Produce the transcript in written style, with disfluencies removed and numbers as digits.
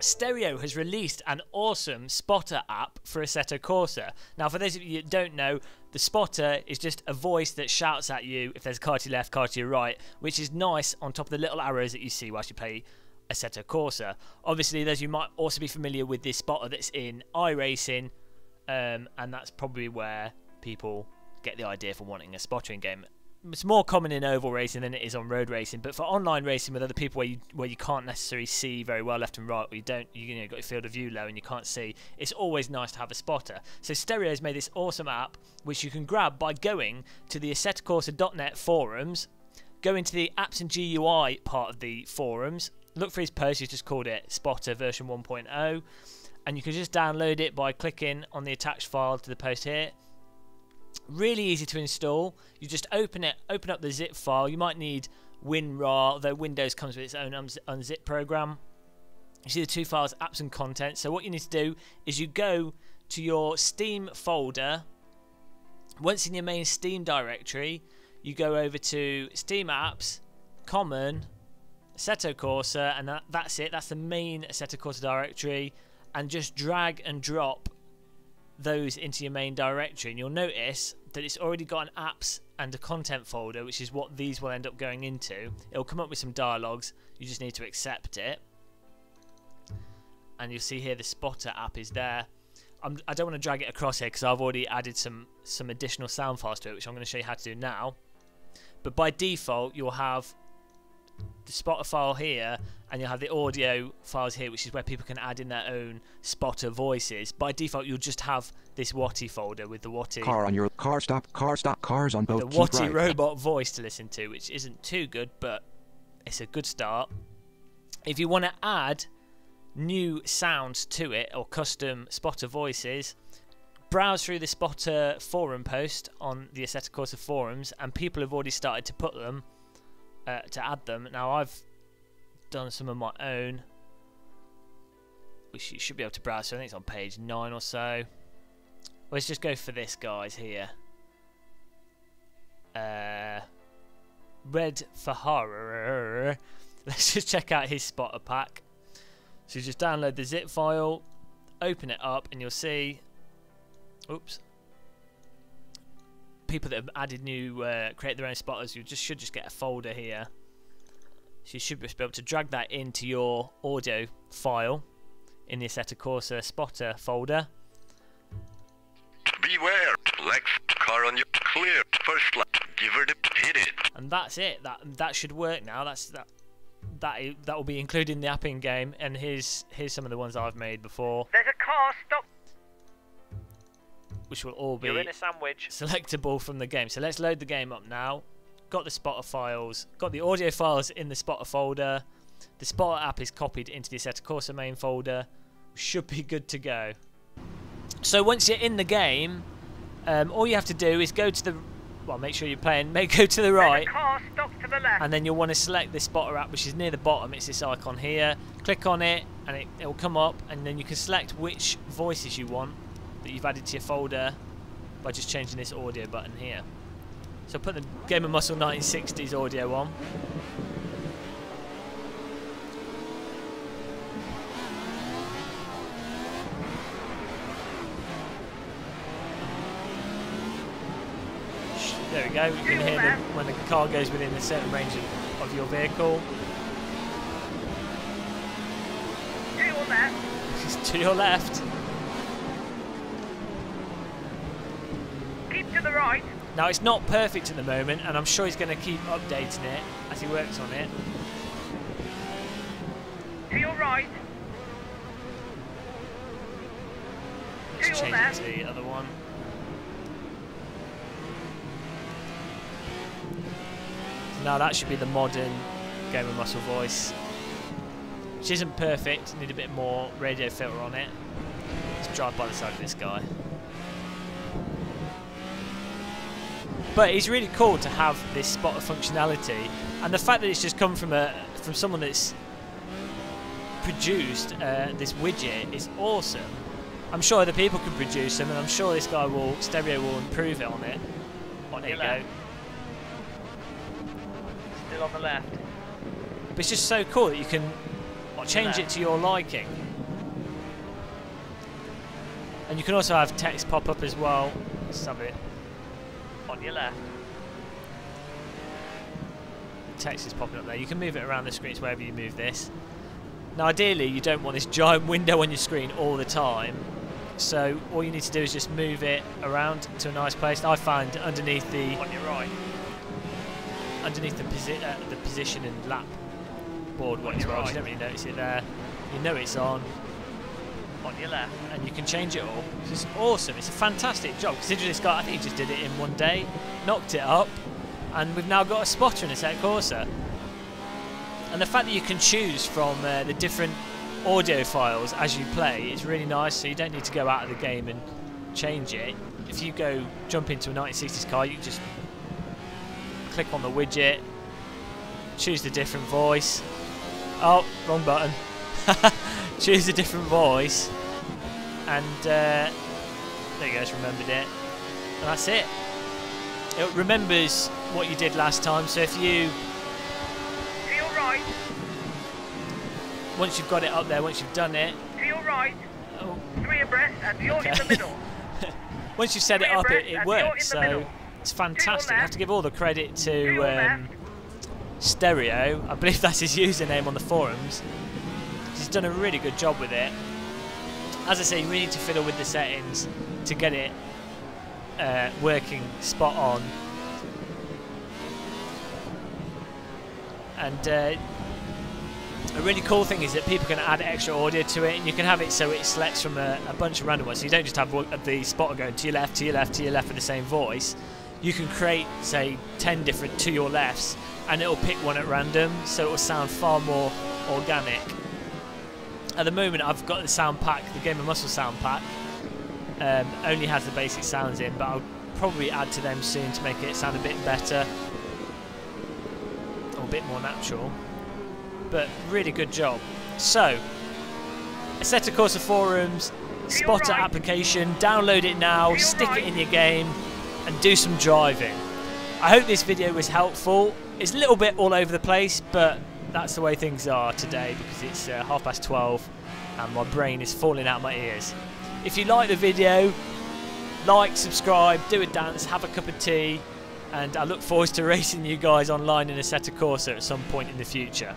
Stereo has released an awesome spotter app for Assetto Corsa. Now, for those of you that don't know, the spotter is just a voice that shouts at you if there's a car to your left, car to your right, which is nice on top of the little arrows that you see whilst you play Assetto Corsa. Obviously, those of you might also be familiar with this spotter that's in iRacing, and that's probably where people get the idea for wanting a spottering game. It's more common in oval racing than it is on road racing, but for online racing with other people where you can't necessarily see very well left and right, or you got your field of view low and you can't see, it's always nice to have a spotter. So Stereo's made this awesome app which you can grab by going to the AssettoCorsa.net forums, go into the apps and GUI part of the forums, look for his post. He's just called it Spotter version 1.0, and you can just download it by clicking on the attached file to the post here. Really easy to install. You just open up the zip file. You might need WinRAR, though Windows comes with its own unzip program. You see the two files, apps and content. So what you need to do is you go to your Steam folder. Once in your main Steam directory, you go over to Steam Apps, Common, Assetto Corsa, and that's it. That's the main Assetto Corsa directory, and just drag and drop those into your main directory, and you'll notice that it's already got an apps and a content folder, which is what these will end up going into. It'll come up with some dialogues. You just need to accept it, and you'll see here the spotter app is there. I don't want to drag it across here because I've already added some additional sound files to it, which I'm going to show you how to do now. But by default, you'll have the spotter file here, and you'll have the audio files here, which is where people can add in their own spotter voices. By default, you'll just have this Watty folder with the Watty car on your car stop cars on both. The Watty robot voice to listen to, which isn't too good, but it's a good start. If you want to add new sounds to it or custom spotter voices, browse through the spotter forum post on the Assetto Corsa forums, and people have already started to put them. To add them. Now I've done some of my own, which you should be able to browse. So I think it's on page 9 or so. Let's just go for this, guys, here. Red for horror. Let's just check out his spotter pack. So you just download the zip file, open it up, and you'll see, oops, people that have added new, create their own spotters. You should just get a folder here. So you should be able to drag that into your audio file in the Assetto Corsa spotter folder. Beware, Lex, car on your clear, first lap, give her the hit it. And that's it. That should work now. That will be included in the app in game. And here's some of the ones I've made before. There's a car, stop. Which will all be You're in a sandwich. selectable from the game. So let's load the game up now. Got the spotter files, got the audio files in the spotter folder. The spotter app is copied into the Assetto Corsa main folder. Should be good to go. So once you're in the game, all you have to do is go to the, well, make sure you're playing, go to the right, There's a car, stop to the left. and then you'll want to select the spotter app, which is near the bottom. It's this icon here. Click on it, and it will come up, and then you can select which voices you want that you've added to your folder by just changing this audio button here. So put the GamerMuscle 1960s audio on. There we go. You can hear them when the car goes within a certain range of your vehicle. To your left. Just to your left. Keep to the right. Now it's not perfect at the moment, and I'm sure he's going to keep updating it as he works on it. To your right. To Let's your change left. it to the other one. Now that should be the modern GamerMuscle voice, which isn't perfect. Need a bit more radio filter on it. Let's drive by the side of this guy. But it's really cool to have this spotter functionality, and the fact that it's just come from someone that's produced this widget is awesome. I'm sure other people can produce them, and I'm sure this guy Stereo will improve it on it. Oh, there you go. Still on the left. But it's just so cool that you can change it to your liking. And you can also have text pop up as well. Let's have it. On your left. The text is popping up there. You can move it around the screen wherever you move this. Now ideally you don't want this giant window on your screen all the time. So all you need to do is just move it around to a nice place. I find underneath the On your right. the position and lap board one as well. right. You don't really notice it there. You know it's on, On your left. and you can change it all. It's awesome. It's a fantastic job. Considering this guy, I think he just did it in one day, knocked it up, and we've now got a spotter in Assetto Corsa. And the fact that you can choose from the different audio files as you play is really nice. So you don't need to go out of the game and change it. If you go jump into a 1960s car, you can just click on the widget, choose the different voice. Oh, wrong button. Choose a different voice, and there you go, it's remembered it, and that's it. It remembers what you did last time, so if you, To your right. once you've got it up there, once you've done it, To your right. oh, 3 abreast and you're in the middle. once you've set it up, it works, so it's fantastic. I have to give all the credit to Stereo, I believe that's his username on the forums. He's done a really good job with it. As I say, you really need to fiddle with the settings to get it working spot on. And a really cool thing is that people can add extra audio to it, and you can have it so it selects from a bunch of random ones. So you don't just have the spotter going to your left, to your left, to your left with the same voice. You can create, say, 10 different to your lefts, and it'll pick one at random, so it will sound far more organic. At the moment, I've got the sound pack, the GamerMuscle sound pack. Only has the basic sounds in, but I'll probably add to them soon to make it sound a bit better, or a bit more natural. But really good job. So, Assetto Corsa forums, spotter application, download it now, stick it in your game, and do some driving. I hope this video was helpful. It's a little bit all over the place, but that's the way things are today because it's 12:30 and my brain is falling out my ears. If you like the video, like, subscribe, do a dance, have a cup of tea, and I look forward to racing you guys online in Assetto Corsa at some point in the future.